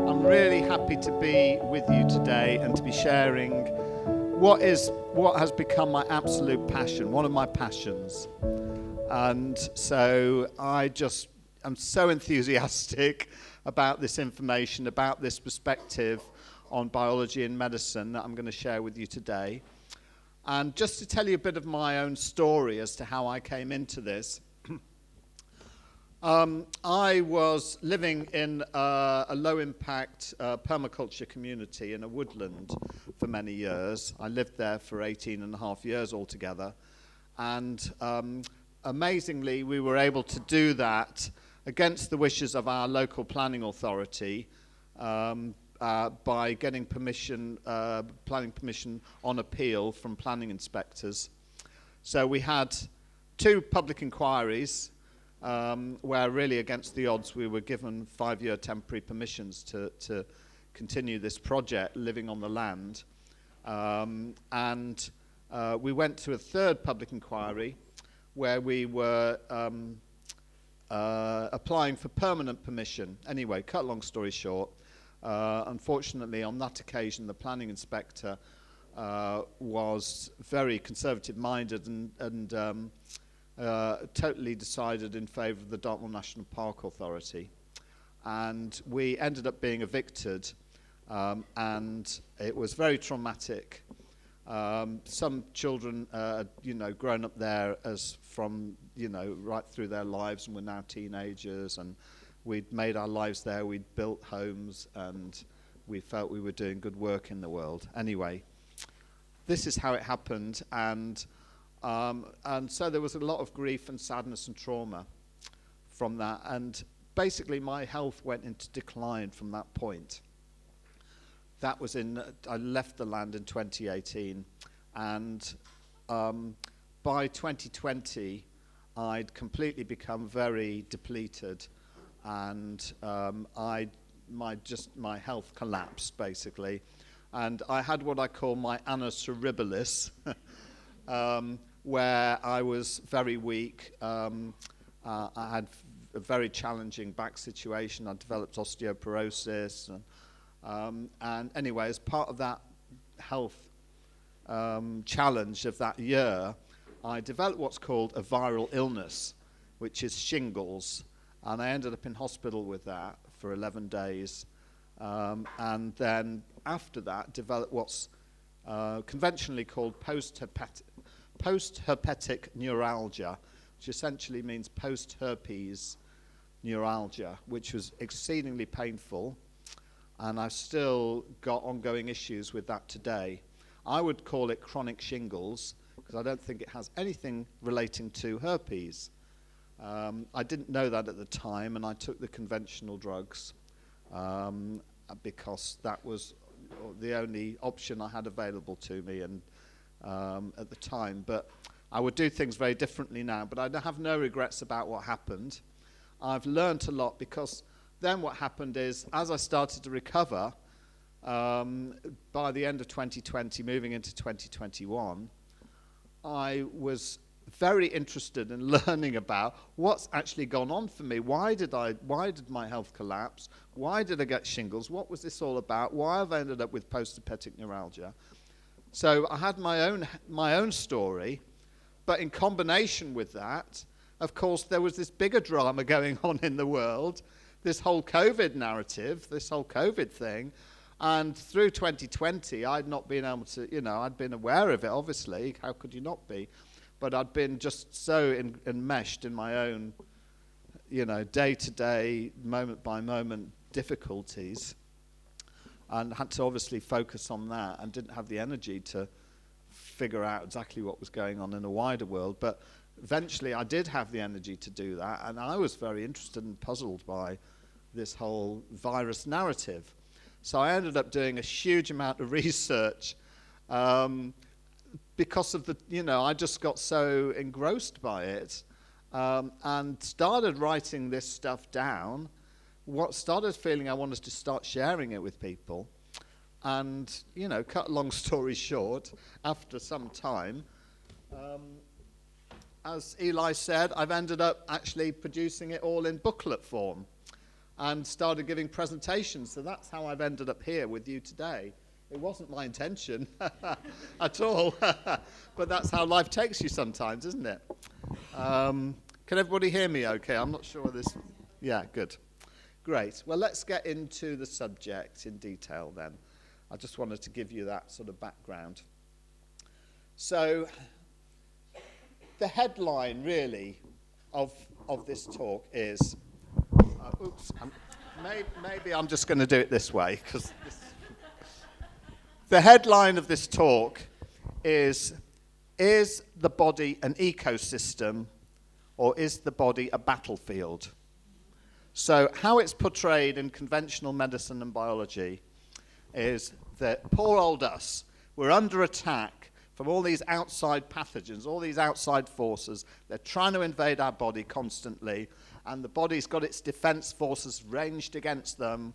I'm really happy to be with you today and to be sharing what has become my absolute passion, one of my passions. And so I'm so enthusiastic about this information, about this perspective on biology and medicine that I'm going to share with you today. And just to tell you a bit of my own story as to how I came into this. I was living in a low-impact permaculture community in a woodland for many years. I lived there for 18 and a half years altogether. And amazingly, we were able to do that against the wishes of our local planning authority by getting planning permission on appeal from planning inspectors. So we had 2 public inquiries where really against the odds we were given 5-year temporary permissions to continue this project living on the land. And we went to a 3rd public inquiry where we were applying for permanent permission. Anyway, cut long story short, unfortunately on that occasion the planning inspector was very conservative minded and totally decided in favour of the Dartmoor National Park Authority, and we ended up being evicted, and it was very traumatic. Some children, grown up there as from, right through their lives, and were now teenagers, and we'd made our lives there, we'd built homes, and we felt we were doing good work in the world. Anyway, this is how it happened, and so there was a lot of grief and sadness and trauma from that, and basically my health went into decline from that point. That was I left the land in 2018, and by 2020 I'd completely become very depleted, and my health collapsed basically, and I had what I call my annus horribilis, where I was very weak. I had a very challenging back situation. I developed osteoporosis. And anyway, as part of that health challenge of that year, I developed what's called a viral illness, which is shingles. And I ended up in hospital with that for 11 days. And then after that, developed what's conventionally called post-herpetic neuralgia, which essentially means post-herpes neuralgia, which was exceedingly painful, and I've still got ongoing issues with that today. I would call it chronic shingles, because I don't think it has anything relating to herpes. I didn't know that at the time, and I took the conventional drugs because that was the only option I had available to me and at the time. But I would do things very differently now, but I have no regrets about what happened. I've learned a lot, because then what happened is, as I started to recover, by the end of 2020, moving into 2021, I was very interested in learning about what's actually gone on for me. Why did my health collapse? Why did I get shingles? What was this all about? Why have I ended up with post-herpetic neuralgia? So I had my own story, but in combination with that, of course, there was this bigger drama going on in the world, this whole COVID narrative, this whole COVID thing. And through 2020, I'd not been able to, I'd been aware of it, obviously. How could you not be? But I'd been just so enmeshed in my own, day-to-day, moment-by-moment difficulties, and had to obviously focus on that, and didn't have the energy to figure out exactly what was going on in a wider world. But eventually I did have the energy to do that, and I was very interested and puzzled by this whole virus narrative. So I ended up doing a huge amount of research because of I just got so engrossed by it, and started writing this stuff down. Started feeling I wanted to start sharing it with people. And, cut a long story short, after some time, as Eli said, I've ended up actually producing it all in booklet form and started giving presentations. So that's how I've ended up here with you today. It wasn't my intention at all, but that's how life takes you sometimes, isn't it? Can everybody hear me okay? I'm not sure this... Yeah, good. Great. Well, let's get into the subject in detail then. I just wanted to give you that sort of background. So, the headline, really, of this talk is... maybe I'm just going to do it this way, because... The headline of this talk is the body an ecosystem, or is the body a battlefield? So how it's portrayed in conventional medicine and biology is that poor old us, we're under attack from all these outside pathogens, all these outside forces. They're trying to invade our body constantly, and the body's got its defense forces ranged against them,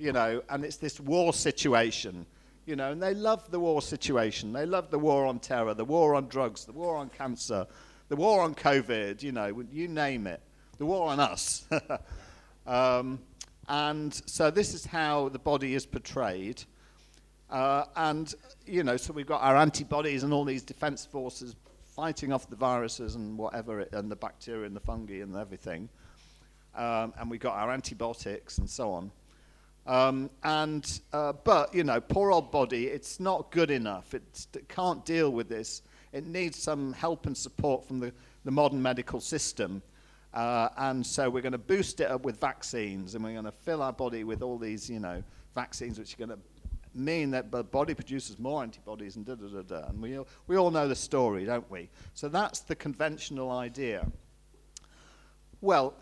and it's this war situation. And they love the war situation. They love the war on terror, the war on drugs, the war on cancer, the war on COVID, you name it. The war on us. And so this is how the body is portrayed. So we've got our antibodies and all these defense forces fighting off the viruses and whatever, and the bacteria and the fungi and everything. And we've got our antibiotics and so on. But poor old body, it's not good enough. It can't deal with this. It needs some help and support from the modern medical system. And so we're going to boost it up with vaccines, and we're going to fill our body with all these, vaccines, which are going to mean that the body produces more antibodies and da-da-da-da. And we all know the story, don't we? So that's the conventional idea. Well,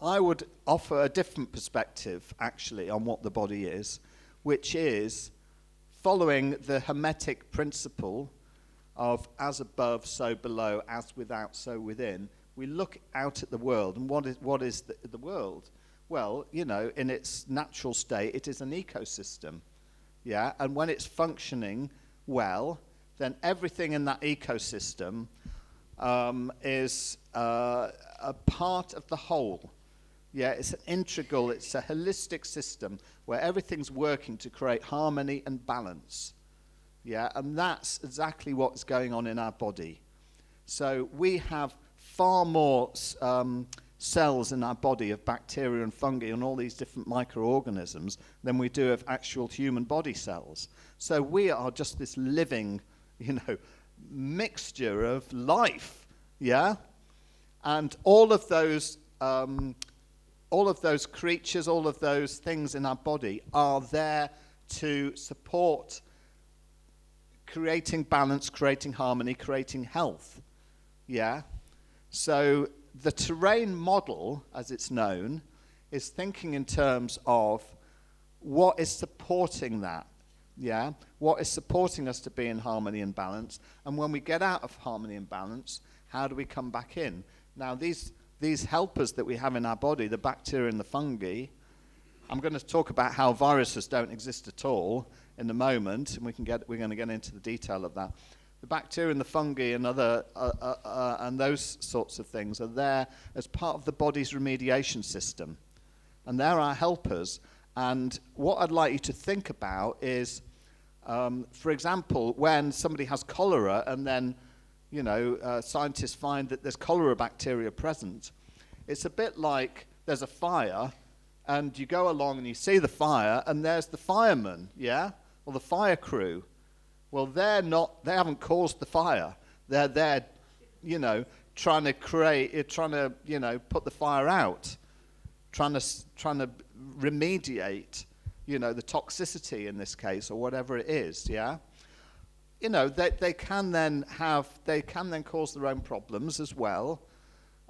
I would offer a different perspective, actually, on what the body is, which is following the Hermetic principle of as above, so below, as without, so within. We look out at the world, and what is the world? Well, in its natural state, it is an ecosystem, yeah? And when it's functioning well, then everything in that ecosystem is a part of the whole. Yeah, it's an integral, it's a holistic system where everything's working to create harmony and balance. Yeah, and that's exactly what's going on in our body. So we have far more cells in our body of bacteria and fungi and all these different microorganisms than we do of actual human body cells. So we are just this living, mixture of life, yeah? And all of those creatures, all of those things in our body are there to support creating balance, creating harmony, creating health. Yeah? So the terrain model, as it's known, is thinking in terms of what is supporting that. Yeah? What is supporting us to be in harmony and balance? And when we get out of harmony and balance, how do we come back in? Now, these helpers that we have in our body, the bacteria and the fungi, I'm going to talk about how viruses don't exist at all in a moment, and we're going to get into the detail of that. The bacteria and the fungi and other and those sorts of things are there as part of the body's remediation system, and they're our helpers. And what I'd like you to think about is, for example, when somebody has cholera and then scientists find that there's cholera bacteria present, it's a bit like there's a fire, and you go along and you see the fire, and there's the firemen, yeah? Or the fire crew. Well, they haven't caused the fire. They're there, trying to put the fire out, trying to remediate, the toxicity in this case, or whatever it is, yeah? They can then cause their own problems as well.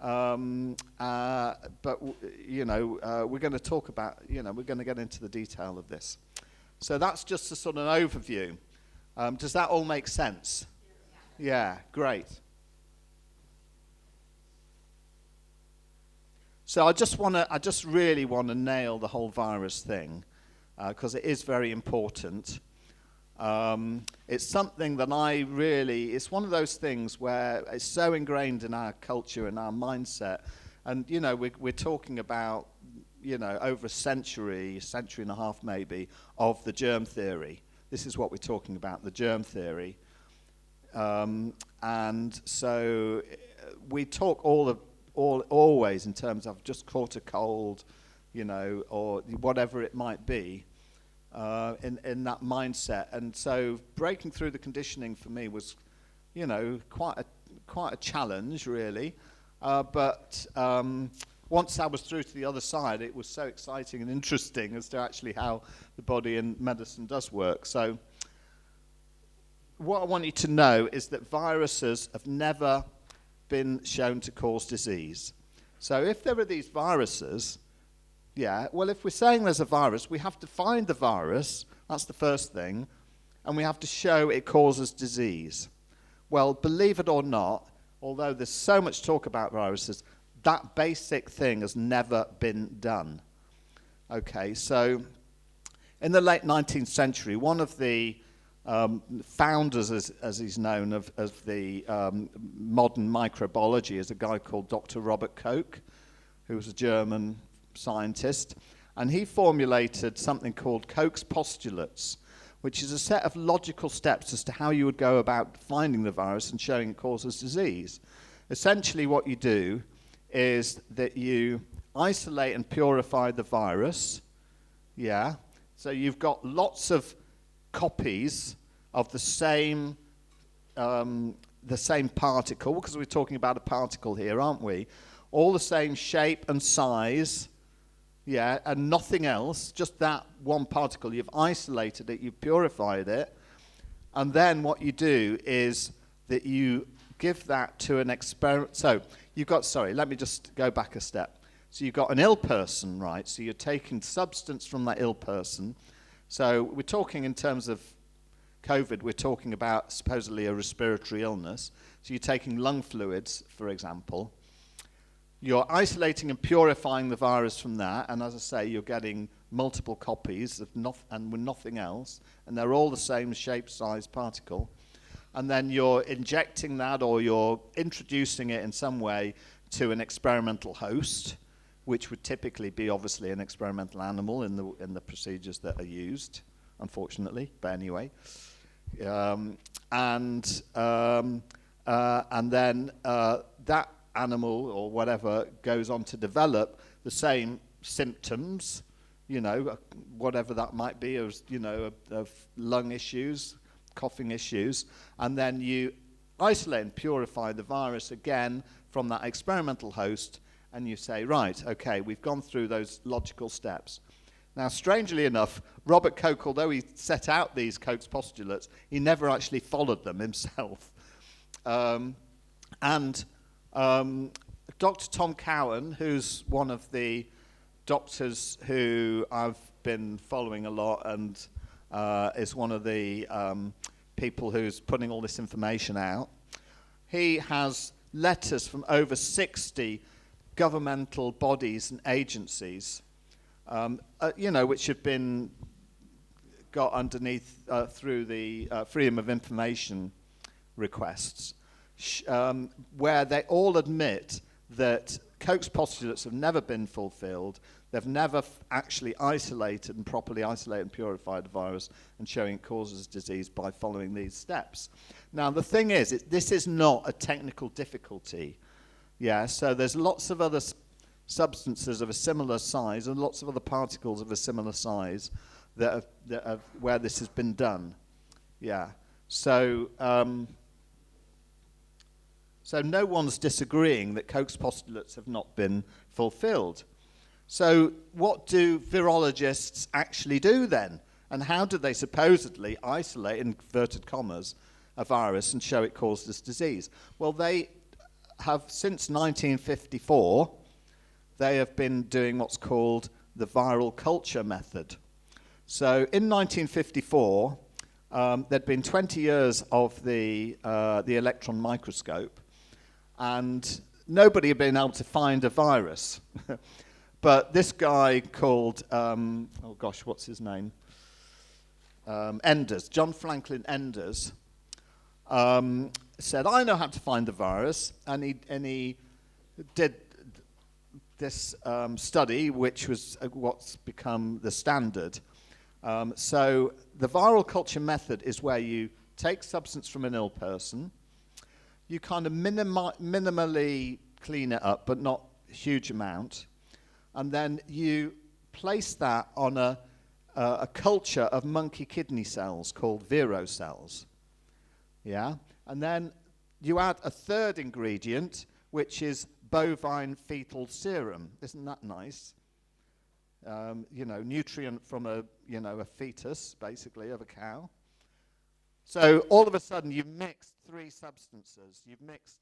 But we're going to talk about, we're going to get into the detail of this. So that's just a sort of an overview. Does that all make sense? Yeah, great. So I just really want to nail the whole virus thing. because it is very important. It's something that it's one of those things where it's so ingrained in our culture and our mindset. And, we're talking about, over a century and a half maybe, of the germ theory. This is what we're talking about, the germ theory. And so we talk always in terms of just caught a cold, or whatever it might be, in that mindset. And so breaking through the conditioning for me was, quite a challenge, really. But once I was through to the other side, it was so exciting and interesting as to actually how the body and medicine does work. So what I want you to know is that viruses have never been shown to cause disease. So if there are these viruses, if we're saying there's a virus, we have to find the virus, that's the first thing, and we have to show it causes disease. Well, believe it or not, although there's so much talk about viruses, that basic thing has never been done. Okay, so in the late 19th century, one of the founders, as he's known, of the modern microbiology is a guy called Dr. Robert Koch, who was a German scientist, and he formulated something called Koch's postulates, which is a set of logical steps as to how you would go about finding the virus and showing it causes disease. Essentially what you do is that you isolate and purify the virus, so you've got lots of copies of the same particle, because we're talking about a particle here, aren't we? All the same shape and size, and nothing else, just that one particle. You've isolated it, you've purified it, and then what you do is that you give that to an experiment. So let me just go back a step. So you've got an ill person, right? So you're taking substance from that ill person. So we're talking in terms of COVID, we're talking about supposedly a respiratory illness. So you're taking lung fluids, for example. You're isolating and purifying the virus from that, and as I say, you're getting multiple copies and with nothing else, and they're all the same shape, size, particle. And then you're injecting that, or you're introducing it in some way to an experimental host, which would typically be obviously an experimental animal in the procedures that are used, unfortunately. But anyway, and then that animal or whatever goes on to develop the same symptoms, whatever that might be, of lung issues, coughing issues, and then you isolate and purify the virus again from that experimental host, and you say, right, okay, we've gone through those logical steps. Now, strangely enough, Robert Koch, although he set out these Koch's postulates, he never actually followed them himself. Dr. Tom Cowan, who's one of the doctors who I've been following a lot and is one of the people who's putting all this information out, he has letters from over 60 governmental bodies and agencies, which have been got underneath through the Freedom of Information requests, where they all admit that Koch's postulates have never been fulfilled. They've never actually isolated and properly isolated and purified the virus and showing it causes disease by following these steps. Now, the thing is, this is not a technical difficulty. So there's lots of other substances of a similar size and lots of other particles of a similar size that have where this has been done. So no one's disagreeing that Koch's postulates have not been fulfilled. So what do virologists actually do then? And how do they supposedly isolate, in inverted commas, a virus and show it caused this disease? Well, they have, since 1954, they have been doing what's called the viral culture method. So in 1954, there'd been 20 years of the electron microscope, and nobody had been able to find a virus. But this guy called, oh gosh, what's his name? Enders, John Franklin Enders, said, I know how to find the virus, and he did this study, which was what's become the standard. So the viral culture method is where you take substance from an ill person, you kind of minimally clean it up, but not a huge amount, and then you place that on a culture of monkey kidney cells called vero cells. Yeah? And then you add a third ingredient, which is bovine fetal serum. Isn't that nice? Nutrient from a fetus, basically, of a cow. So all of a sudden, you've mixed three substances. You've mixed,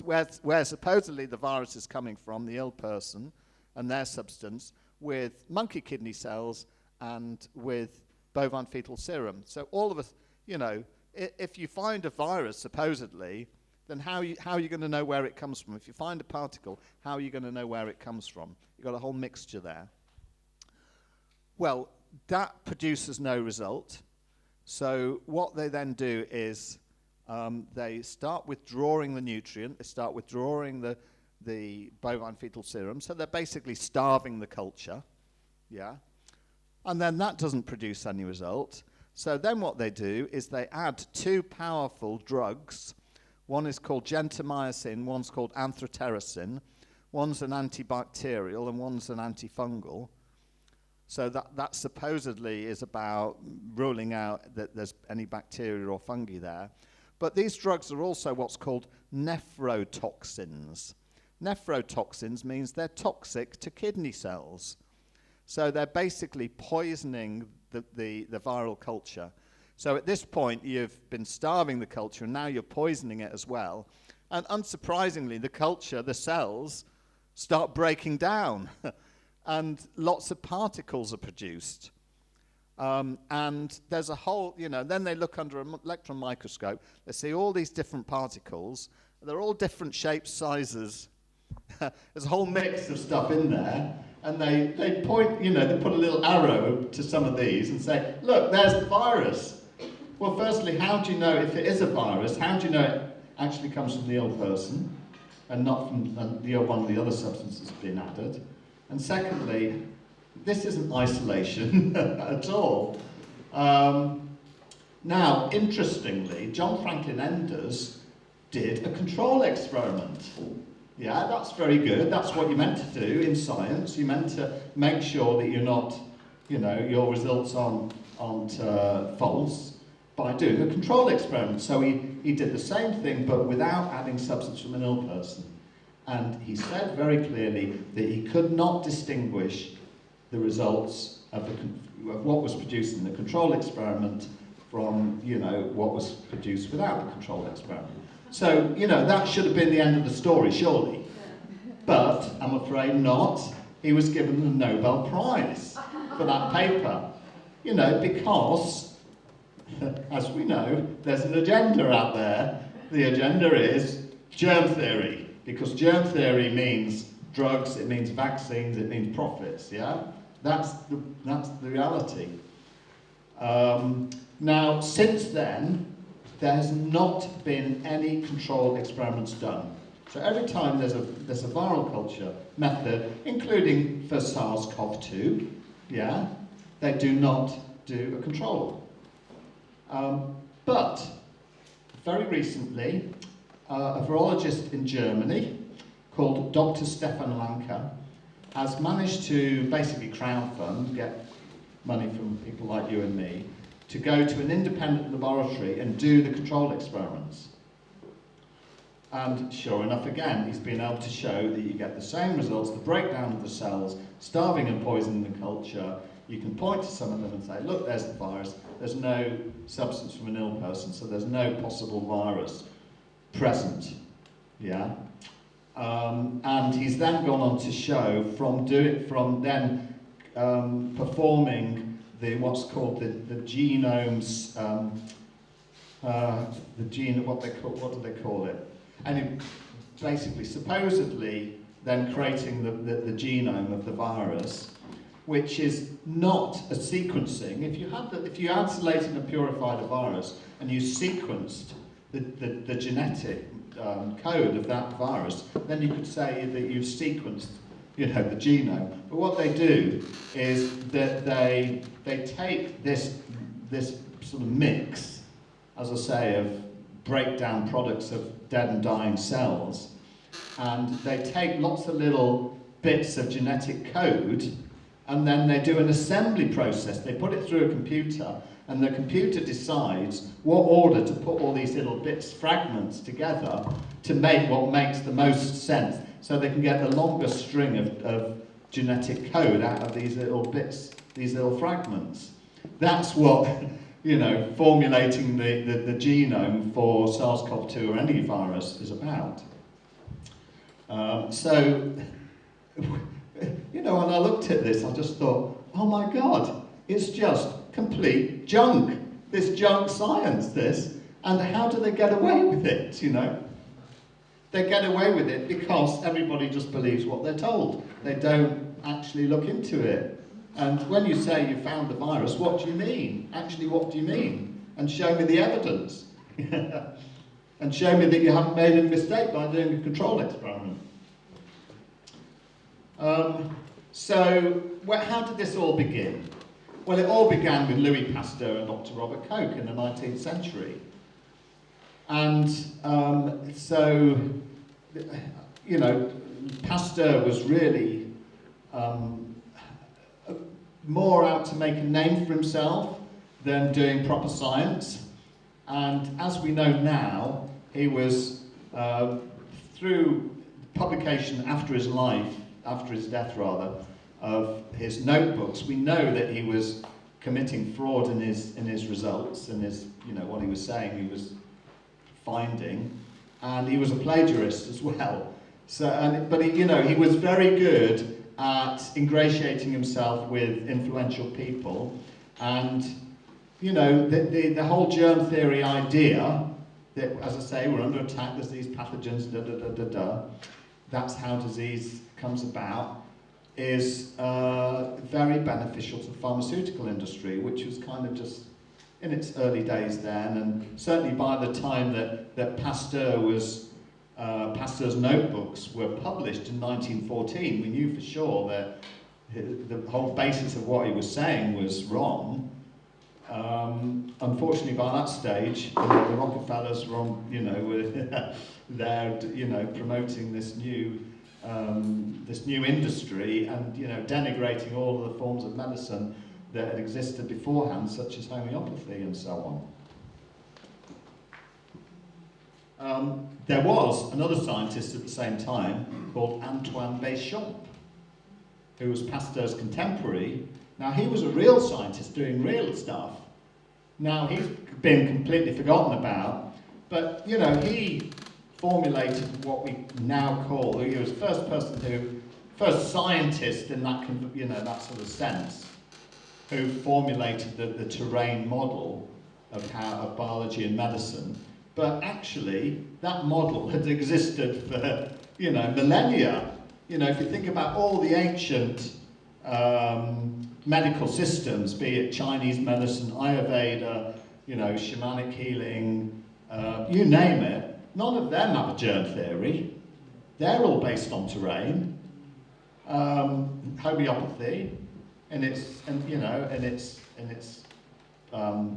where supposedly the virus is coming from, the ill person and their substance, with monkey kidney cells and with bovine fetal serum. So all of us, if you find a virus, supposedly, then how are you going to know where it comes from? If you find a particle, how are you going to know where it comes from? You've got a whole mixture there. Well, that produces no result. So what they then do is they start withdrawing the nutrient. They start withdrawing the bovine fetal serum. So they're basically starving the culture. Yeah. And then that doesn't produce any result. So then what they do is they add two powerful drugs. One is called gentamicin, one's called anthratericin. One's an antibacterial and one's an antifungal. So that supposedly is about ruling out that there's any bacteria or fungi there. But these drugs are also what's called nephrotoxins. Nephrotoxins means they're toxic to kidney cells. So they're basically poisoning the viral culture. So at this point, you've been starving the culture, and now you're poisoning it as well. And unsurprisingly, the culture, the cells, start breaking down. And lots of particles are produced. And there's a whole, then they look under an electron microscope. They see all these different particles. They're all different shapes, sizes. There's a whole mix of stuff in there. And they point, they put a little arrow to some of these and say, look, there's the virus. Well, firstly, how do you know if it is a virus? How do you know it actually comes from the ill person and not from one of the other substances being added? And secondly, this isn't isolation at all. Now, interestingly, John Franklin Enders did a control experiment. Yeah, that's very good. That's what you're meant to do in science. You're meant to make sure that you're not, your results aren't false by doing a control experiment. So he did the same thing, but without adding substance from an ill person. And he said very clearly that he could not distinguish the results of what was produced in the control experiment from, what was produced without the control experiment. So, that should have been the end of the story, surely. But, I'm afraid not. He was given the Nobel Prize for that paper. Because, as we know, there's an agenda out there. The agenda is germ theory. Because germ theory means drugs, it means vaccines, it means profits, yeah? That's the reality. Now, since then, there has not been any controlled experiments done. So every time there's a viral culture method, including for SARS-CoV-2, yeah, they do not do a control. But very recently, a virologist in Germany called Dr. Stefan Lanka has managed to basically crowdfund, get money from people like you and me, to go to an independent laboratory and do the control experiments. And sure enough, again, he's been able to show that you get the same results, the breakdown of the cells, starving and poisoning the culture. You can point to some of them and say, look, there's the virus. There's no substance from an ill person, so there's no possible virus present. Yeah? And he's then gone on to show from performing what's called the genomes, what do they call it? And basically, supposedly, then creating the genome of the virus, which is not a sequencing. If you isolated and purified a virus and you sequenced the genetic code of that virus, then you could say that you've sequenced, the genome. But what they do is that they take this sort of mix, as I say, of breakdown products of dead and dying cells, and they take lots of little bits of genetic code, and then they do an assembly process. They put it through a computer, and the computer decides what order to put all these little bits, fragments together to make what makes the most sense, so they can get the longest string of genetic code out of these little bits, these little fragments. That's what, formulating the genome for SARS-CoV-2 or any virus is about. When I looked at this, I just thought, oh my God, it's just complete junk. This junk science, this. And how do they get away with it, They get away with it because everybody just believes what they're told. They don't actually look into it. And when you say you found the virus, what do you mean? Actually, what do you mean? And show me the evidence. And show me that you haven't made a mistake by doing a control experiment. How did this all begin? Well, it all began with Louis Pasteur and Dr. Robert Koch in the 19th century. And Pasteur was really more out to make a name for himself than doing proper science. And as we know now, he was, through publication after his death, of his notebooks, we know that he was committing fraud in his results, and what he was saying he was finding, and he was a plagiarist as well. But he was very good at ingratiating himself with influential people, and the whole germ theory idea that, as I say, we're under attack, there's these pathogens, that's how disease comes about, is very beneficial to the pharmaceutical industry, which was kind of just in its early days then, and certainly by the time that Pasteur's notebooks were published in 1914, we knew for sure that the whole basis of what he was saying was wrong. Unfortunately, by that stage, the Rockefellers were there, promoting this new industry, and denigrating all of the forms of medicine that had existed beforehand, such as homeopathy and so on. There was another scientist at the same time called Antoine Béchamp, who was Pasteur's contemporary. Now, he was a real scientist doing real stuff. Now, he's been completely forgotten about, but he formulated what we now call, he was first scientist in that, that sort of sense, who formulated the terrain model of biology and medicine. But actually, that model had existed for, millennia. If you think about all the ancient medical systems, be it Chinese medicine, Ayurveda, shamanic healing, you name it, none of them have a germ theory. They're all based on terrain. Homeopathy, in its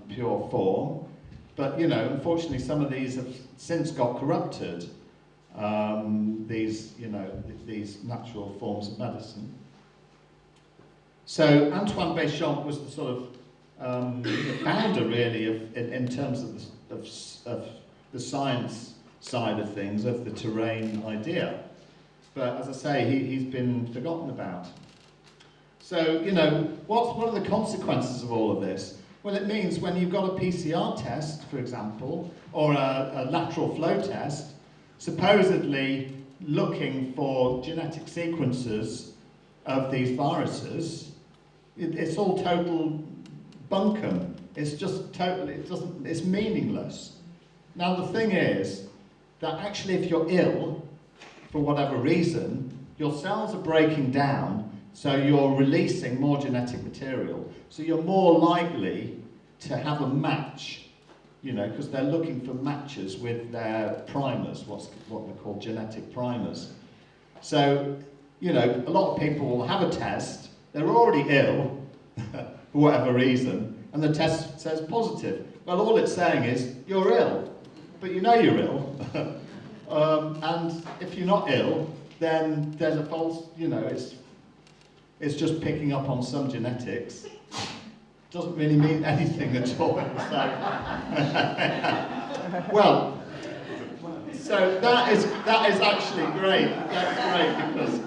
pure form. But unfortunately, some of these have since got corrupted. These natural forms of medicine. So Antoine Béchamp was the sort of the founder, really, in terms of the science side of things, of the terrain idea. But as I say, he's been forgotten about. So what are the consequences of all of this? Well, it means when you've got a PCR test, for example, or a lateral flow test, supposedly looking for genetic sequences of these viruses, it's all total bunkum. It's just totally, it's meaningless. Now the thing is that actually if you're ill, for whatever reason, your cells are breaking down, so you're releasing more genetic material. So you're more likely to have a match, you know, because they're looking for matches with their primers, what we call genetic primers. So, you know, a lot of people will have a test, they're already ill, for whatever reason, and the test says positive. Well, all it's saying is, you're ill, but you know you're ill. And if you're not ill, then there's a false, you know, it's just picking up on some genetics. Doesn't really mean anything at all. Well, so that is actually great. That's great, because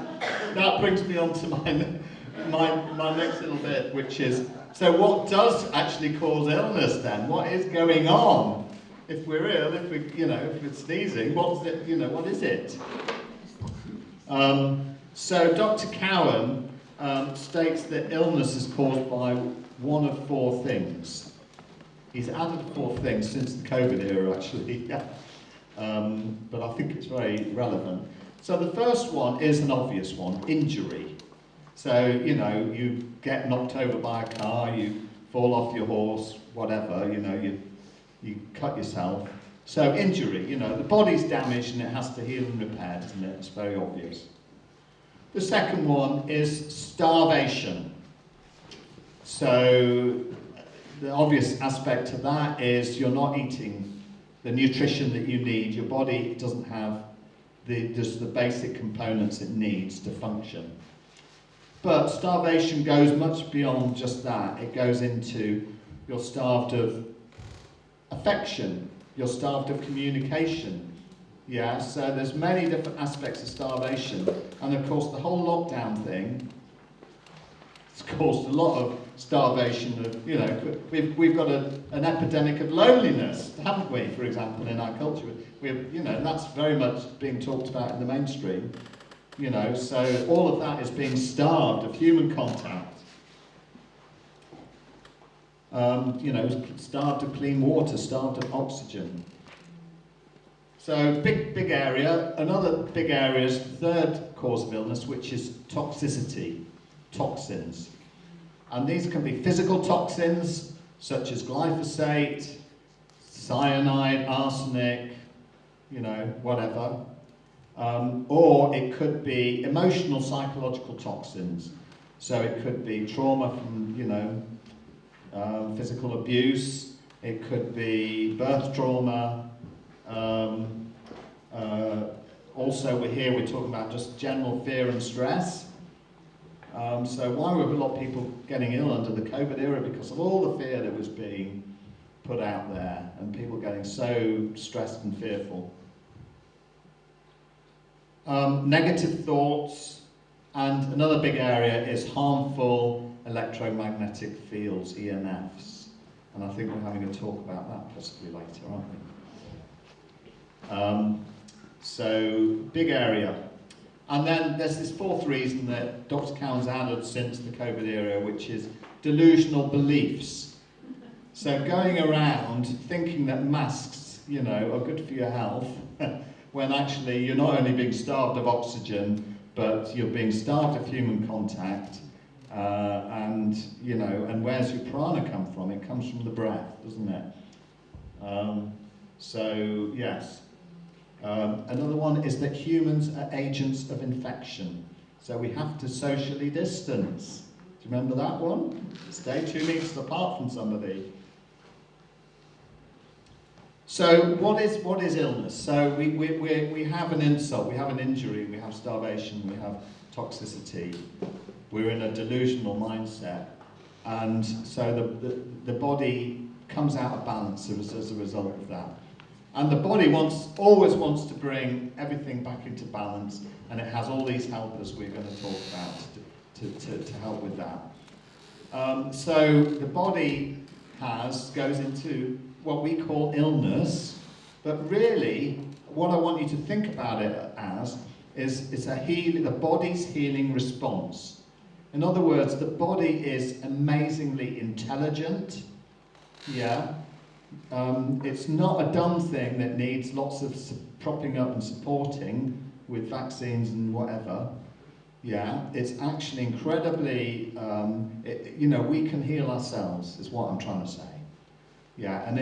that brings me on to my next little bit, which is, so what does actually cause illness then? What is going on? If we're ill, if we're sneezing, what's it, you know, what is it? So Dr. Cowan states that illness is caused by one of four things. He's added four things since the COVID era, actually, but I think it's very relevant. So the first one is an obvious one, injury. So, you know, you get knocked over by a car, you fall off your horse, whatever, you know, you cut yourself. So injury, you know, the body's damaged and it has to heal and repair, doesn't it? It's very obvious. The second one is starvation. So the obvious aspect to that is you're not eating the nutrition that you need. Your body doesn't have just the basic components it needs to function. But starvation goes much beyond just that. It goes into, you're starved of affection, you're starved of communication. Yeah, so there's many different aspects of starvation. And of course the whole lockdown thing has caused a lot of starvation of, you know, we've got an epidemic of loneliness, haven't we, for example, in our culture. You know, that's very much being talked about in the mainstream. You know, so all of that is being starved of human contact. You know, starved of clean water, starved of oxygen. So big area. Another big area is the third cause of illness, which is toxicity, toxins. And these can be physical toxins, such as glyphosate, cyanide, arsenic, you know, whatever. Or it could be emotional, psychological toxins. So it could be trauma from, you know, physical abuse. It could be birth trauma. Also, we're talking about just general fear and stress. So why were a lot of people getting ill under the COVID era? Because of all the fear that was being put out there, and people getting so stressed and fearful. Negative thoughts, and another big area is harmful electromagnetic fields, EMFs. And I think we're having a talk about that possibly later, aren't we? So, big area. And then there's this fourth reason that Dr. Cowan's added since the COVID era, which is delusional beliefs. So going around thinking that masks, you know, are good for your health, when actually you're not only being starved of oxygen, but you're being starved of human contact. And, you know, and where's your prana come from? It comes from the breath, doesn't it? So, yes. Another one is that humans are agents of infection. So we have to socially distance. Do you remember that one? Stay 2 meters apart from somebody. So what is illness? So we have an insult, we have an injury, we have starvation, we have toxicity. We're in a delusional mindset. And so the body comes out of balance as a result of that. And the body always wants to bring everything back into balance, and it has all these helpers we're going to talk about to help with that. So the body goes into what we call illness, but really what I want you to think about it as is it's the body's healing response. In other words, the body is amazingly intelligent, yeah. It's not a dumb thing that needs lots of propping up and supporting with vaccines and whatever. Yeah, it's actually incredibly, you know, we can heal ourselves, is what I'm trying to say. Yeah, and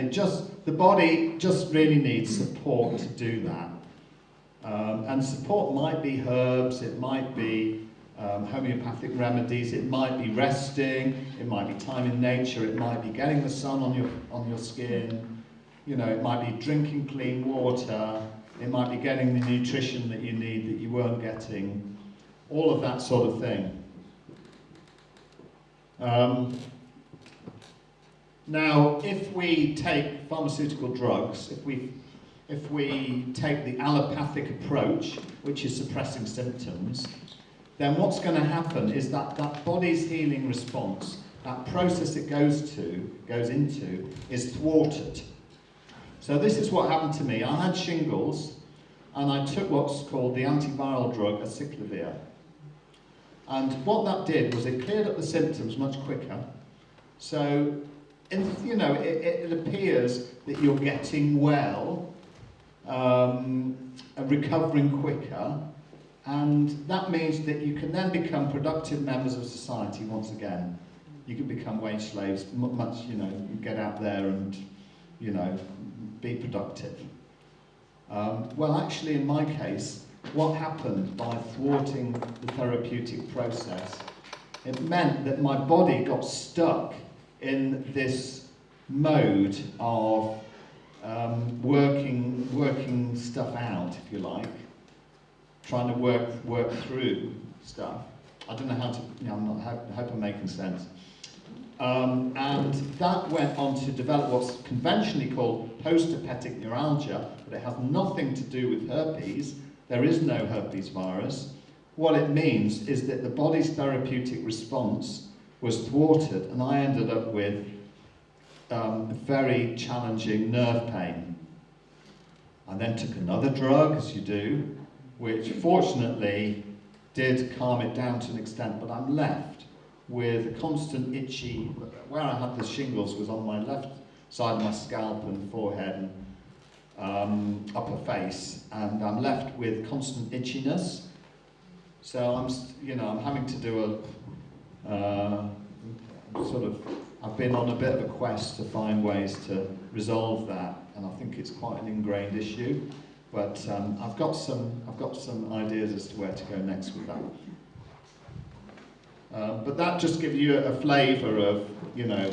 the body just really needs support to do that. And support might be herbs, it might be homeopathic remedies, it might be resting, it might be time in nature, it might be getting the sun on your skin, you know, it might be drinking clean water, it might be getting the nutrition that you need that you weren't getting, all of that sort of thing. Now, if we take pharmaceutical drugs, if we take the allopathic approach, which is suppressing symptoms, then what's going to happen is that that body's healing response, that process it goes into, is thwarted. So this is what happened to me. I had shingles, and I took what's called the antiviral drug, acyclovir. And what that did was it cleared up the symptoms much quicker. So, you know, it appears that you're getting well, and recovering quicker, and that means that you can then become productive members of society once again. You can become wage slaves, much, you know, you get out there and, you know, be productive. Well, actually, in my case, what happened by thwarting the therapeutic process, it meant that my body got stuck in this mode of working stuff out, if you like, trying to work through stuff. I don't know how to, you know, I hope I'm making sense. And that went on to develop what's conventionally called post-herpetic neuralgia, but it has nothing to do with herpes. There is no herpes virus. What it means is that the body's therapeutic response was thwarted, and I ended up with very challenging nerve pain. I then took another drug, as you do, which fortunately did calm it down to an extent, but I'm left with a constant itchy, where I had the shingles was on my left side of my scalp and forehead and upper face, and I'm left with constant itchiness. So I'm having to do I've been on a bit of a quest to find ways to resolve that, and I think it's quite an ingrained issue. But I've got some ideas as to where to go next with that. But that just gives you a flavour of, you know,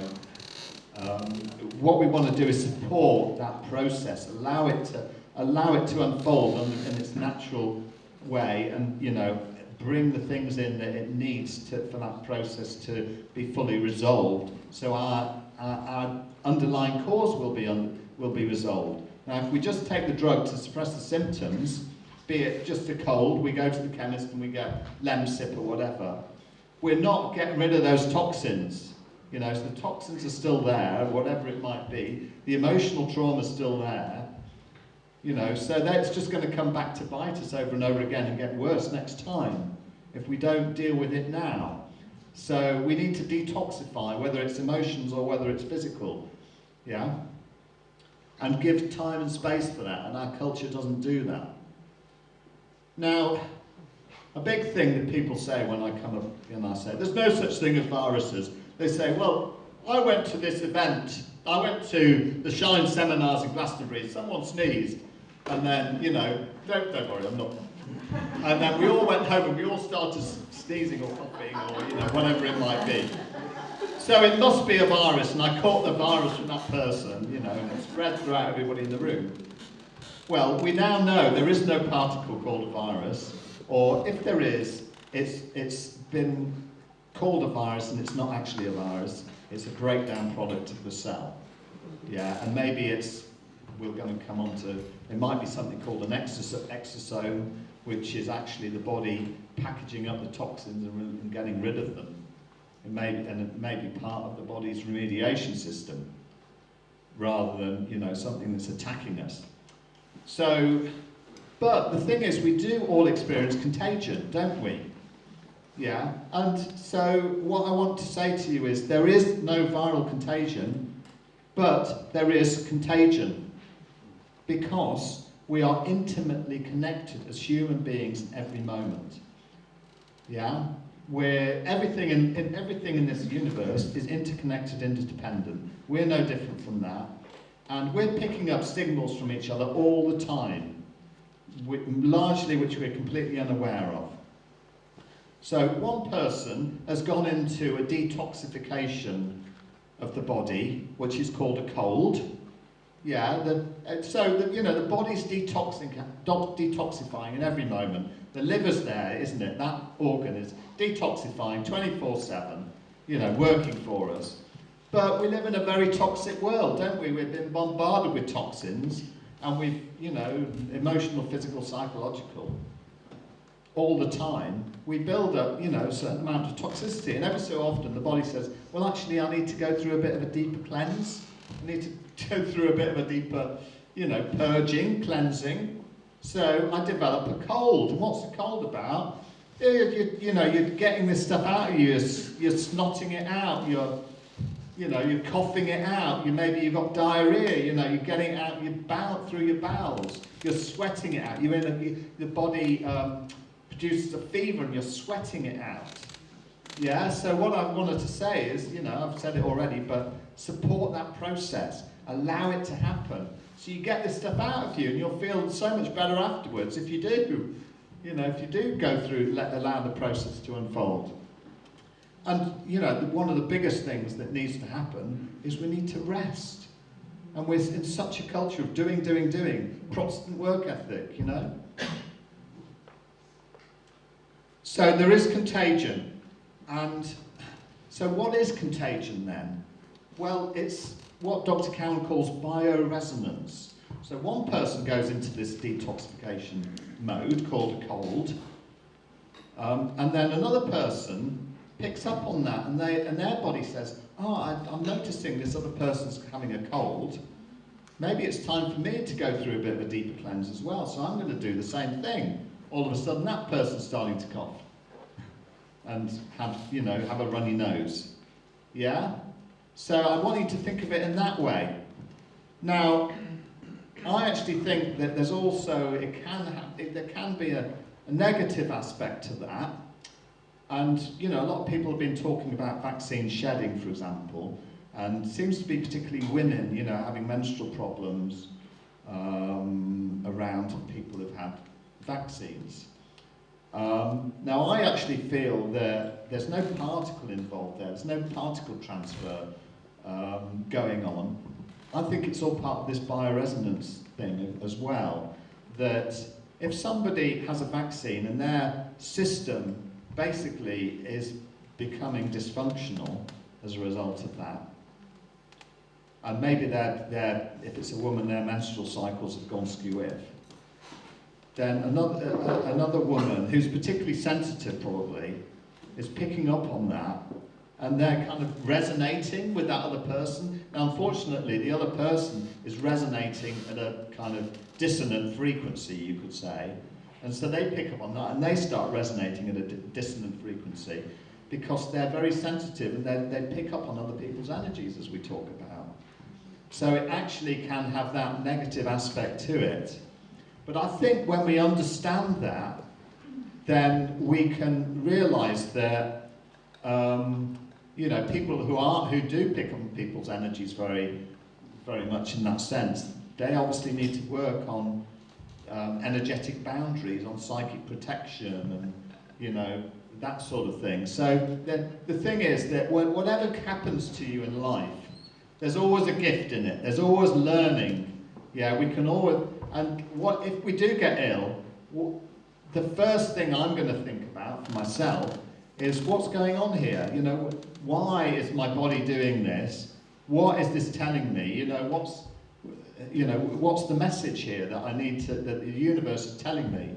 what we want to do is support that process, allow it to unfold in its natural way, and, you know, bring the things in that it needs for that process to be fully resolved. So our underlying cause will be resolved. Now, if we just take the drug to suppress the symptoms, be it just a cold, we go to the chemist and we get Lemsip or whatever, we're not getting rid of those toxins. You know, so the toxins are still there, whatever it might be. The emotional trauma is still there. You know, so that's just going to come back to bite us over and over again and get worse next time if we don't deal with it now. So we need to detoxify, whether it's emotions or whether it's physical. Yeah? And give time and space for that, and our culture doesn't do that. Now, a big thing that people say when I come up and I say, there's no such thing as viruses, they say, well, I went to this event, I went to the Shine seminars in Glastonbury, someone sneezed, and then, you know, don't worry, I'm not. And then we all went home and we all started sneezing or coughing or, you know, whatever it might be. So it must be a virus, and I caught the virus from that person, you know, and it spread throughout everybody in the room. Well, we now know there is no particle called a virus, or if there is, it's been called a virus and it's not actually a virus. It's a breakdown product of the cell. Yeah, and maybe we're going to come on to, it might be something called an exosome, which is actually the body packaging up the toxins and getting rid of them. It may be part of the body's remediation system, rather than, you know, something that's attacking us. So, but the thing is, we do all experience contagion, don't we? Yeah, and so what I want to say to you is there is no viral contagion, but there is contagion, because we are intimately connected as human beings in every moment. Yeah, where everything in this universe is interconnected, interdependent. We're no different from that, and we're picking up signals from each other all the time, largely which we're completely unaware of. So one person has gone into a detoxification of the body, which is called a cold. Yeah, the body's detoxifying in every moment. The liver's there, isn't it? That organ is detoxifying 24/7, working for us. But we live in a very toxic world, don't we? We've been bombarded with toxins, and we've, emotional, physical, psychological, all the time. We build up, a certain amount of toxicity, and every so often the body says, well, actually, I need to go through a bit of a deeper cleanse. I need to go through a bit of a deeper, purging, cleansing. So I develop a cold. And what's the cold about? You're getting this stuff out of you. You're snotting it out. You're coughing it out. Maybe you've got diarrhea. You're getting it out through your bowels. You're sweating it out. The body produces a fever, and you're sweating it out. Yeah. So what I wanted to say is, I've said it already, but support that process. Allow it to happen. So you get this stuff out of you, and you'll feel so much better afterwards if you do. If you do go through, allow the process to unfold. And, one of the biggest things that needs to happen is we need to rest. And we're in such a culture of doing, Protestant work ethic, So there is contagion. And so what is contagion then? Well, it's what Dr. Cowan calls bioresonance. So one person goes into this detoxification mode called a cold, and then another person picks up on that, and their body says, I'm noticing this other person's having a cold. Maybe it's time for me to go through a bit of a deeper cleanse as well, so I'm going to do the same thing. All of a sudden that person's starting to cough and have a runny nose. Yeah? So I want you to think of it in that way. Now, I actually think that there's also, there can be a negative aspect to that. And, a lot of people have been talking about vaccine shedding, for example, and it seems to be particularly women, having menstrual problems around people who've had vaccines. Now, I actually feel that there's no particle involved there. There's no particle transfer going on. I think it's all part of this bioresonance thing as well, that if somebody has a vaccine and their system basically is becoming dysfunctional as a result of that, and maybe if it's a woman, their menstrual cycles have gone skew-if, then another woman who's particularly sensitive probably is picking up on that, and they're kind of resonating with that other person. Now, unfortunately, the other person is resonating at a kind of dissonant frequency, you could say, and so they pick up on that, and they start resonating at a dissonant frequency because they're very sensitive, and they pick up on other people's energies, as we talk about. So it actually can have that negative aspect to it. But I think when we understand that, then we can realise that people who do pick up on people's energies very, very much in that sense, they obviously need to work on energetic boundaries, on psychic protection, and that sort of thing. So the thing is that whatever happens to you in life, there's always a gift in it. There's always learning. Yeah, we can always. And what if we do get ill? The first thing I'm going to think about for myself is what's going on here. Why is my body doing this? What is this telling me? What's the message here that I need to, that the universe is telling me?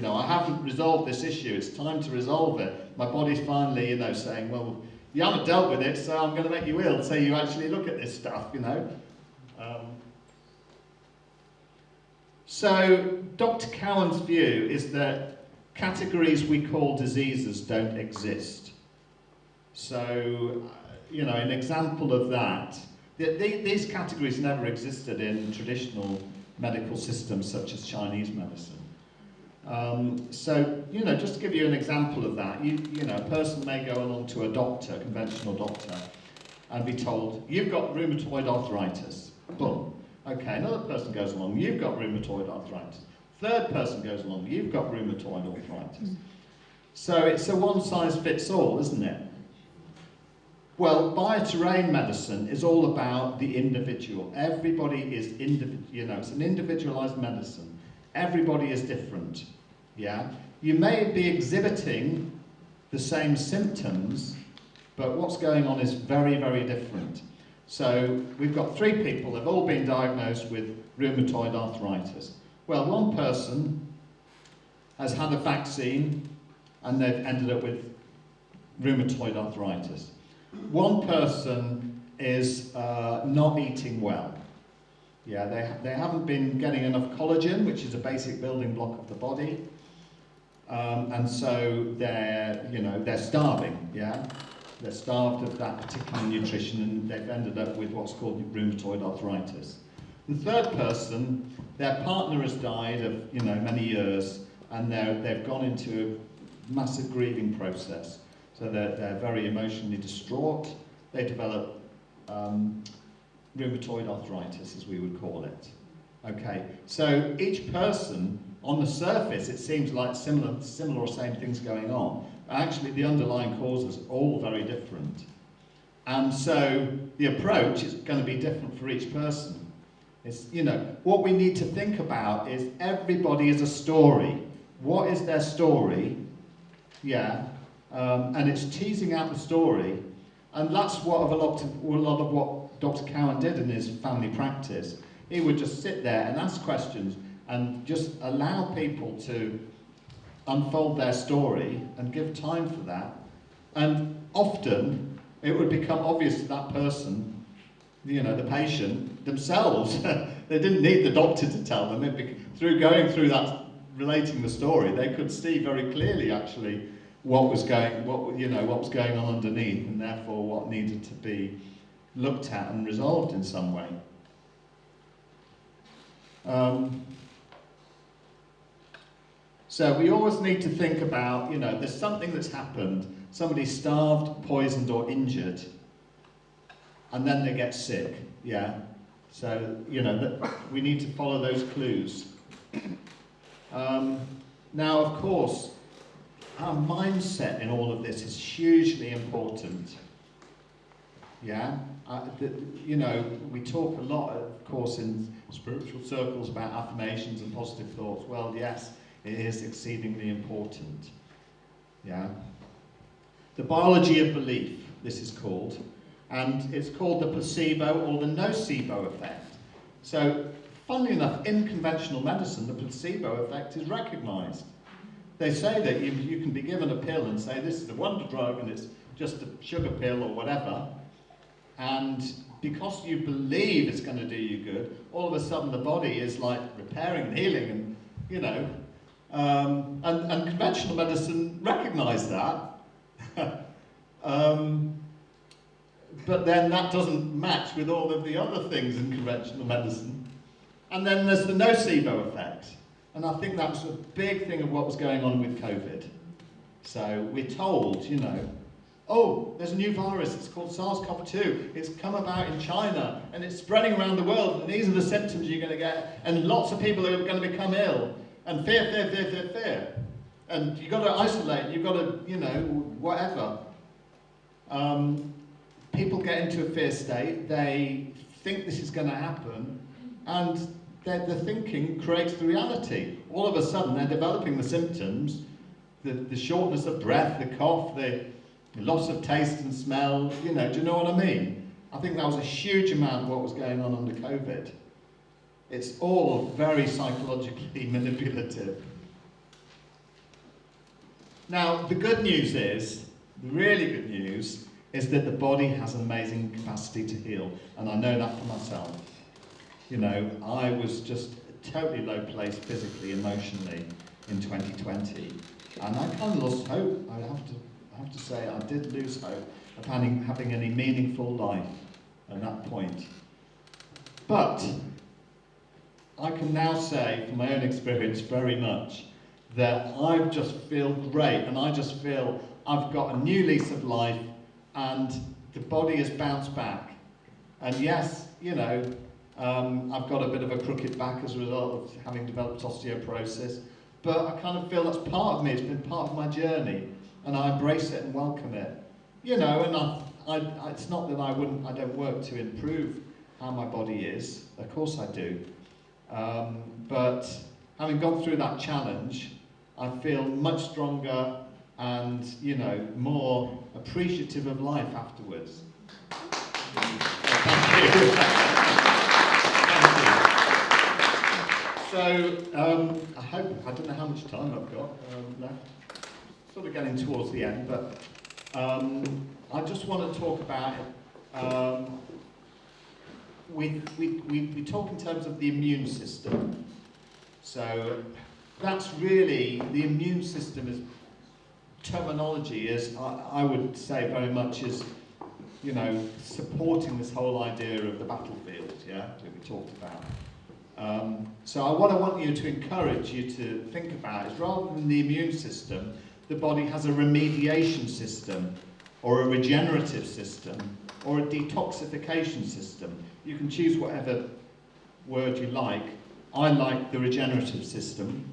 I haven't resolved this issue. It's time to resolve it. My body's finally, saying, well, you haven't dealt with it, so I'm going to make you ill. So you actually look at this stuff, So Dr. Cowan's view is that categories we call diseases don't exist. So, an example of that, these categories never existed in traditional medical systems such as Chinese medicine. So, just to give you an example of that, a person may go along to a doctor, a conventional doctor, and be told, you've got rheumatoid arthritis. Boom. Okay, another person goes along, you've got rheumatoid arthritis. Third person goes along, you've got rheumatoid arthritis. So it's a one-size-fits-all, isn't it? Well, BioTerrain medicine is all about the individual. Everybody is it's an individualized medicine. Everybody is different, yeah? You may be exhibiting the same symptoms, but what's going on is very, very different. So we've got 3 people, they've all been diagnosed with rheumatoid arthritis. Well, one person has had a vaccine and they've ended up with rheumatoid arthritis. One person is not eating well. Yeah, they haven't been getting enough collagen, which is a basic building block of the body, and so they're starving. Yeah, they're starved of that particular nutrition, and they've ended up with what's called rheumatoid arthritis. The third person, their partner has died of many years, and they've gone into a massive grieving process. So they're very emotionally distraught. They develop rheumatoid arthritis, as we would call it. Okay, so each person, on the surface, it seems like similar or same things going on. But actually, the underlying causes are all very different. And so the approach is going to be different for each person. It's, what we need to think about is everybody is a story. What is their story? Yeah. And it's teasing out the story, and that's what a lot of what Dr. Cowan did in his family practice. He would just sit there and ask questions and just allow people to unfold their story and give time for that. And often it would become obvious to that person, the patient themselves. They didn't need the doctor to tell them. Through going through that, relating the story, they could see very clearly actually what was going on underneath, and therefore what needed to be looked at and resolved in some way. So we always need to think about, there's something that's happened. Somebody's starved, poisoned, or injured, and then they get sick. Yeah. So we need to follow those clues. Now, of course, our mindset in all of this is hugely important. Yeah, we talk a lot, of course, in spiritual circles about affirmations and positive thoughts. Well, yes, it is exceedingly important. Yeah, the biology of belief, this is called, and it's called the placebo or the nocebo effect. So, funnily enough, in conventional medicine, the placebo effect is recognised. They say that you can be given a pill and say this is a wonder drug and it's just a sugar pill or whatever, and because you believe it's going to do you good, all of a sudden the body is like repairing and healing, and and conventional medicine recognise that, but then that doesn't match with all of the other things in conventional medicine, and then there's the nocebo effect. And I think that was a big thing of what was going on with COVID. So we're told, oh, there's a new virus, it's called SARS-CoV-2. It's come about in China, and it's spreading around the world, and these are the symptoms you're going to get, and lots of people are going to become ill, and fear, fear, fear, fear, fear. And you've got to isolate, you've got to, whatever. People get into a fear state, they think this is going to happen, and the thinking creates the reality. All of a sudden, they're developing the symptoms, the shortness of breath, the cough, the loss of taste and smell, do you know what I mean? I think that was a huge amount of what was going on under COVID. It's all very psychologically manipulative. Now, the good news is, the really good news, is that the body has an amazing capacity to heal, and I know that for myself. I was just totally low place physically, emotionally in 2020, and I kind of lost hope. I have to say I did lose hope of having any meaningful life at that point. But I can now say, from my own experience, very much that I just feel great, and I just feel I've got a new lease of life, and the body has bounced back. And yes, you know, I've got a bit of a crooked back as a result of having developed osteoporosis, but I kind of feel that's part of me. It's been part of my journey, and I embrace it and welcome it. You know, and it's not that I don't work to improve how my body is. Of course I do. But having gone through that challenge, I feel much stronger and, you know, more appreciative of life afterwards. Thank you. So, I don't know how much time I've got left. Sort of getting towards the end, but I just want to talk about we talk in terms of the immune system. So that's really, the immune system is, terminology is, I would say very much is, you know, supporting this whole idea of the battlefield, yeah, that we talked about. So what I want you to encourage you to think about is, rather than the immune system, the body has a remediation system, or a regenerative system, or a detoxification system. You can choose whatever word you like. I like the regenerative system.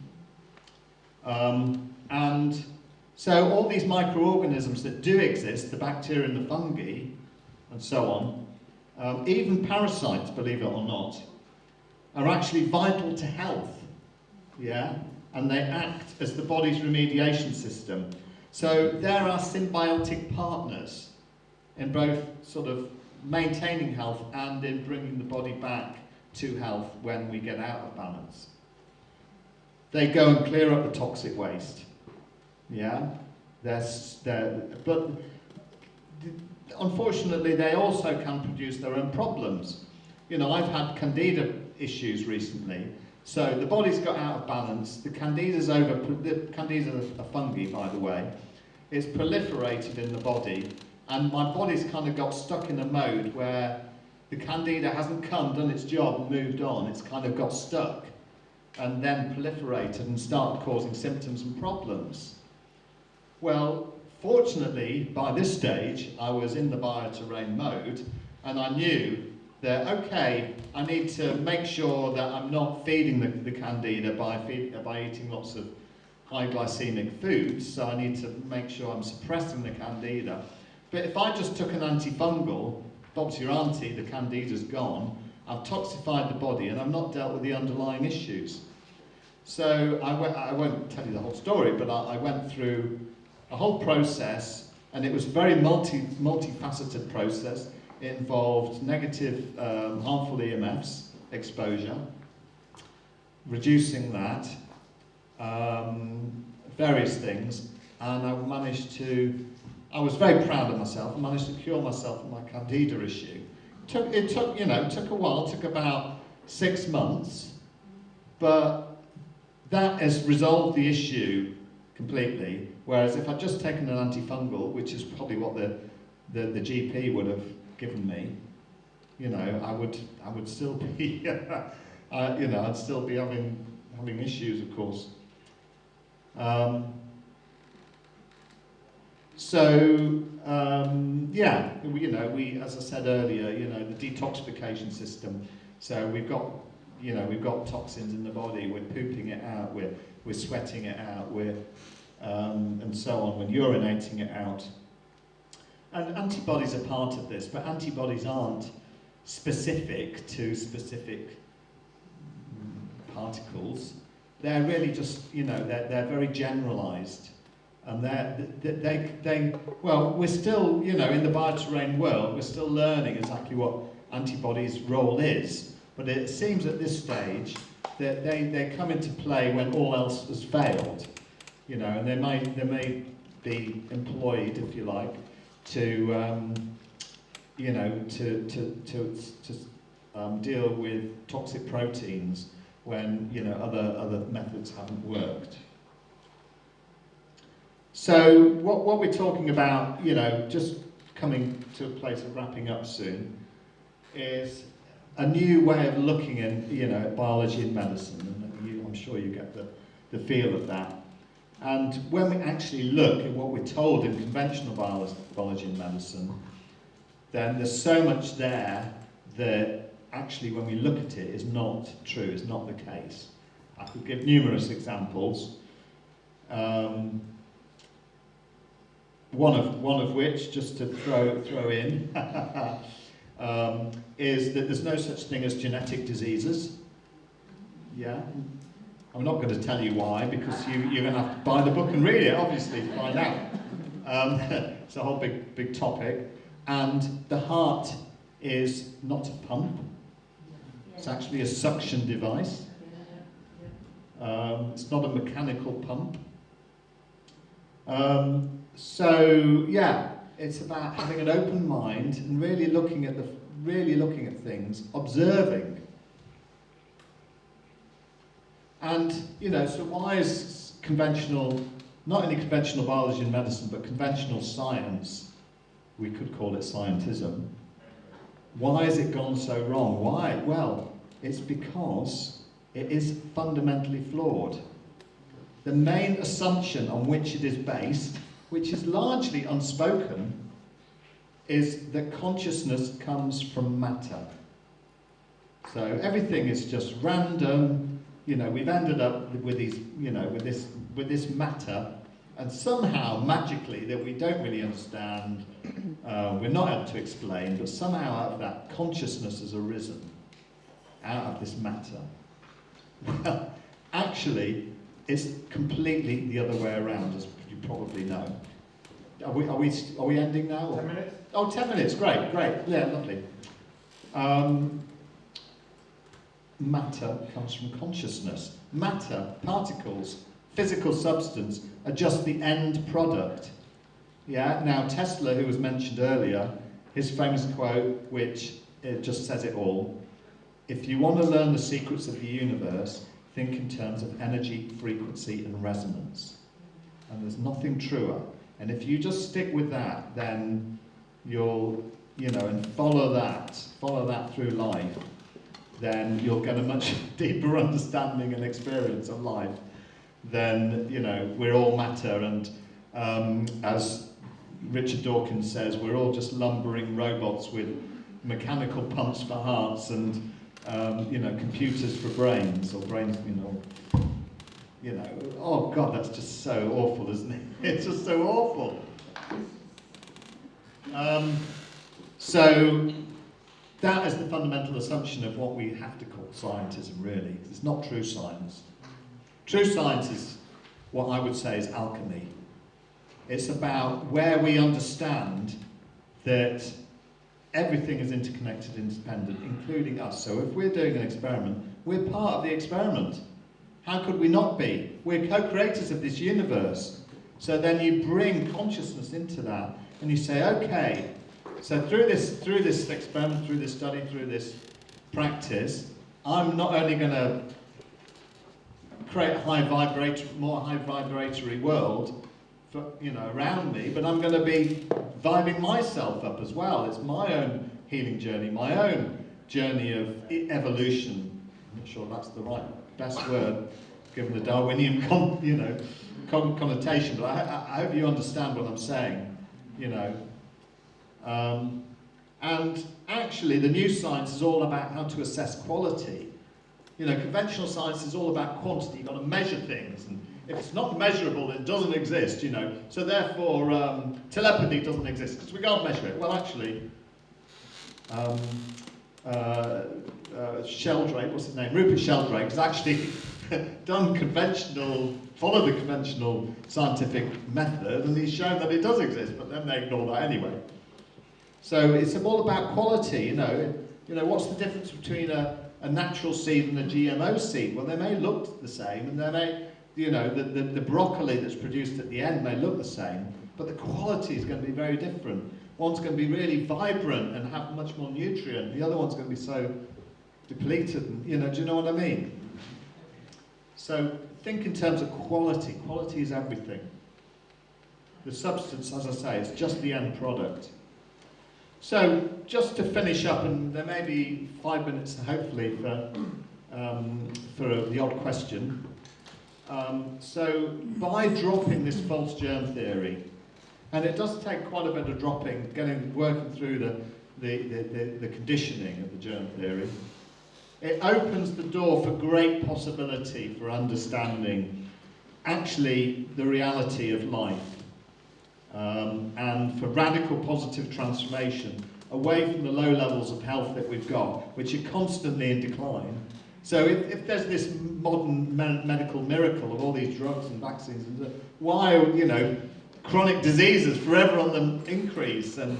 And so all these microorganisms that do exist, the bacteria and the fungi, and so on, even parasites, believe it or not, are actually vital to health, yeah? And they act as the body's remediation system. So they're our symbiotic partners in both sort of maintaining health and in bringing the body back to health when we get out of balance. They go and clear up the toxic waste, yeah? But unfortunately, they also can produce their own problems. You know, I've had candida issues recently. So the body's got out of balance. The candida's candida's a fungi, by the way. It's proliferated in the body, and my body's kind of got stuck in a mode where the candida hasn't come, done its job, and moved on. It's kind of got stuck, and then proliferated and started causing symptoms and problems. Well, fortunately, by this stage, I was in the BioTerrain mode, and I knew that, okay, I need to make sure that I'm not feeding the candida by eating lots of high glycemic foods, so I need to make sure I'm suppressing the candida. But if I just took an antifungal, Bob's your auntie, the candida's gone, I've toxified the body and I've not dealt with the underlying issues. So I won't tell you the whole story, but I went through a whole process, and it was a very multifaceted process. It involved negative, harmful EMFs exposure, reducing that, various things, and I was very proud of myself. I managed to cure myself of my candida issue. It took a while. It took about 6 months, but that has resolved the issue completely. Whereas if I'd just taken an antifungal, which is probably what the GP would have given me, you know, I would still be, I'd still be having issues, of course. We, as I said earlier, you know, the detoxification system. So we've got toxins in the body. We're pooping it out. We're sweating it out. And so on. We're urinating it out. And antibodies are part of this, but antibodies aren't specific to specific particles. They're really just, you know, they're very generalized. And we're still, you know, in the BioTerrain world, we're still learning exactly what antibodies' role is. But it seems at this stage that they come into play when all else has failed, you know, and they may be employed, if you like, to deal with toxic proteins when, you know, other methods haven't worked. So what we're talking about, you know, just coming to a place of wrapping up soon, is a new way of looking at, you know, biology and medicine, and I'm sure you get the feel of that. And when we actually look at what we're told in conventional biology and medicine, then there's so much there that actually when we look at it is not true, is not the case. I could give numerous examples. One of which, just to throw in, is that there's no such thing as genetic diseases. Yeah, I'm not going to tell you why, because you're going to have to buy the book and read it, obviously, to find out. It's a whole big topic. And the heart is not a pump. It's actually a suction device. It's not a mechanical pump. So yeah, it's about having an open mind and really looking at things, observing. And so why is conventional, not only conventional biology and medicine, but conventional science, we could call it scientism, why has it gone so wrong? Why? Well, it's because it is fundamentally flawed. The main assumption on which it is based, which is largely unspoken, is that consciousness comes from matter. So everything is just random. We've ended up with these, with this matter, and somehow magically that we don't really understand, we're not able to explain, but somehow out of that consciousness has arisen out of this matter. Well, actually, it's completely the other way around, as you probably know. Are we ending now? 10 minutes? Oh, 10 minutes, great. Yeah, lovely. Matter comes from consciousness. Matter, particles, physical substance, are just the end product. Yeah. Now, Tesla, who was mentioned earlier, his famous quote, which it just says it all: if you want to learn the secrets of the universe, think in terms of energy, frequency, and resonance. And there's nothing truer. And if you just stick with that, then you'll, and follow that through life, then you'll get a much deeper understanding and experience of life than, we're all matter, and as Richard Dawkins says, we're all just lumbering robots with mechanical pumps for hearts and computers for brains, or brains, oh God, that's just so awful, isn't it? It's just so awful. So that is the fundamental assumption of what we have to call scientism, really. It's not true science. True science is what I would say is alchemy. It's about where we understand that everything is interconnected, independent, including us. So if we're doing an experiment, we're part of the experiment. How could we not be? We're co-creators of this universe. So then you bring consciousness into that, and you say, okay, so through this experiment, through this study, through this practice, I'm not only going to create a more high vibratory world for, around me, but I'm going to be vibing myself up as well. It's my own healing journey, my own journey of evolution. I'm not sure that's the best word, given the Darwinian connotation, but I hope you understand what I'm saying, and actually the new science is all about how to assess quality. Conventional science is all about quantity. You've got to measure things, and if it's not measurable, it doesn't exist, So therefore, telepathy doesn't exist, because we can't measure it. Well, actually, Sheldrake, what's his name? Rupert Sheldrake has actually followed the conventional scientific method, and he's shown that it does exist, but then they ignore that anyway. So it's all about quality, what's the difference between a natural seed and a GMO seed? Well, they may look the same, and they may, the broccoli that's produced at the end may look the same, but the quality is going to be very different. One's going to be really vibrant and have much more nutrient. The other one's going to be so depleted, and, do you know what I mean? So think in terms of quality. Quality is everything. The substance, as I say, is just the end product. So just to finish up, and there may be 5 minutes, hopefully, for the odd question. So by dropping this false germ theory, and it does take quite a bit of dropping, working through the conditioning of the germ theory, it opens the door for great possibility for understanding actually the reality of life, and for radical positive transformation away from the low levels of health that we've got, which are constantly in decline. So if there's this modern medical miracle of all these drugs and vaccines, and why are, chronic diseases forever on the increase, and,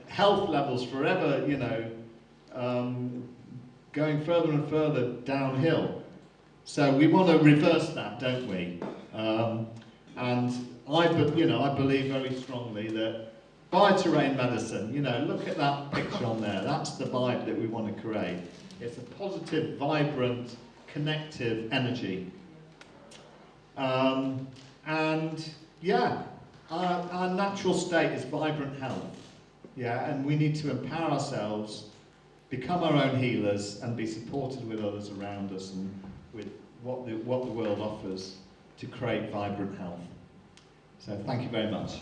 health levels forever, going further and further downhill? So we want to reverse that, don't we? And I believe very strongly that BioTerrain medicine, look at that picture on there. That's the vibe that we want to create. It's a positive, vibrant, connective energy. Our natural state is vibrant health. Yeah, and we need to empower ourselves, become our own healers, and be supported with others around us and with what the world offers to create vibrant health. So thank you very much.